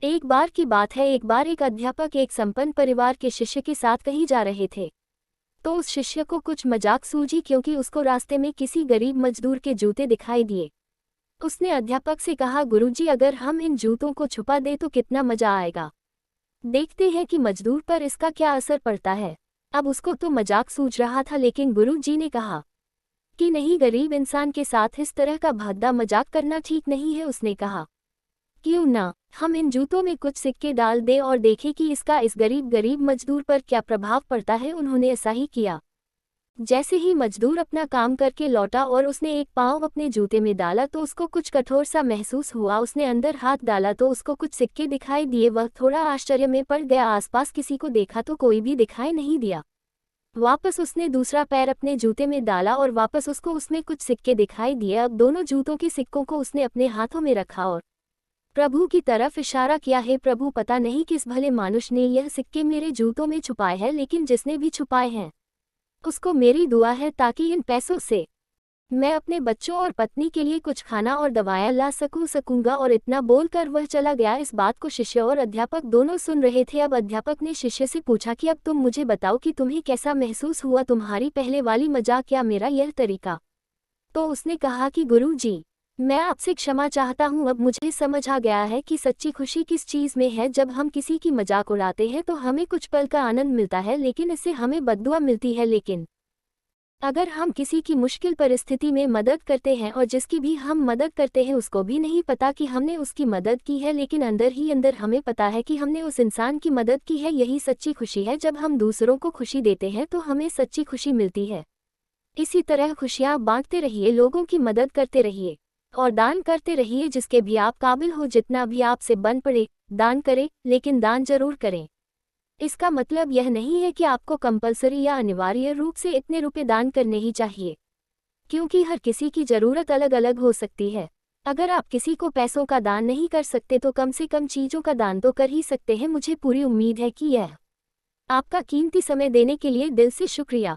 एक बार की बात है, एक बार एक अध्यापक एक संपन्न परिवार के शिष्य के साथ कहीं जा रहे थे। तो उस शिष्य को कुछ मजाक सूझी क्योंकि उसको रास्ते में किसी गरीब मजदूर के जूते दिखाई दिए। उसने अध्यापक से कहा, गुरुजी अगर हम इन जूतों को छुपा दें तो कितना मजा आएगा। देखते हैं कि मजदूर पर इसका क्या असर पड़ता है। अब उसको तो मजाक सूझ रहा था, लेकिन गुरुजी ने कहा कि नहीं, गरीब इंसान के साथ इस तरह का भद्दा मजाक करना ठीक नहीं है। उसने कहा, क्यों ना हम इन जूतों में कुछ सिक्के डाल दें और देखें कि इसका इस गरीब मजदूर पर क्या प्रभाव पड़ता है। उन्होंने ऐसा ही किया। जैसे ही मजदूर अपना काम करके लौटा और उसने एक पाँव अपने जूते में डाला तो उसको कुछ कठोर सा महसूस हुआ। उसने अंदर हाथ डाला तो उसको कुछ सिक्के दिखाई दिए। वह थोड़ा आश्चर्य में पड़ गया। आसपास किसी को देखा तो कोई भी दिखाई नहीं दिया। वापस उसने दूसरा पैर अपने जूते में डाला और वापस उसको उसमें कुछ सिक्के दिखाई दिए। अब दोनों जूतों के सिक्कों को उसने अपने हाथों में रखा और प्रभु की तरफ इशारा किया, है प्रभु, पता नहीं किस भले मानुष ने यह सिक्के मेरे जूतों में छुपाए हैं, लेकिन जिसने भी छुपाए हैं उसको मेरी दुआ है ताकि इन पैसों से मैं अपने बच्चों और पत्नी के लिए कुछ खाना और दवाएं ला सकूंगा। और इतना बोलकर वह चला गया। इस बात को शिष्य और अध्यापक दोनों सुन रहे थे। अब अध्यापक ने शिष्य से पूछा कि अब तुम मुझे बताओ कि तुम्हें कैसा महसूस हुआ, तुम्हारी पहले वाली मजाक या मेरा यह तरीका। तो उसने कहा कि गुरुजी, मैं आपसे क्षमा चाहता हूँ। अब मुझे समझ आ गया है कि सच्ची खुशी किस चीज़ में है। जब हम किसी की मजाक उड़ाते हैं तो हमें कुछ पल का आनंद मिलता है, लेकिन इससे हमें बद्दुआ मिलती है। लेकिन अगर हम किसी की मुश्किल परिस्थिति में मदद करते हैं और जिसकी भी हम मदद करते हैं उसको भी नहीं पता कि हमने उसकी मदद की है, लेकिन अंदर ही अंदर हमें पता है कि हमने उस इंसान की मदद की है, यही सच्ची खुशी है। जब हम दूसरों को खुशी देते हैं तो हमें सच्ची खुशी मिलती है। इसी तरह खुशियाँ बांटते रहिए, लोगों की मदद करते रहिए और दान करते रहिए। जिसके भी आप काबिल हो, जितना भी आपसे बन पड़े दान करें, लेकिन दान जरूर करें। इसका मतलब यह नहीं है कि आपको कंपलसरी या अनिवार्य रूप से इतने रुपए दान करने ही चाहिए, क्योंकि हर किसी की ज़रूरत अलग अलग हो सकती है। अगर आप किसी को पैसों का दान नहीं कर सकते तो कम से कम चीज़ों का दान तो कर ही सकते हैं। मुझे पूरी उम्मीद है कि यह आपका कीमती समय देने के लिए दिल से शुक्रिया।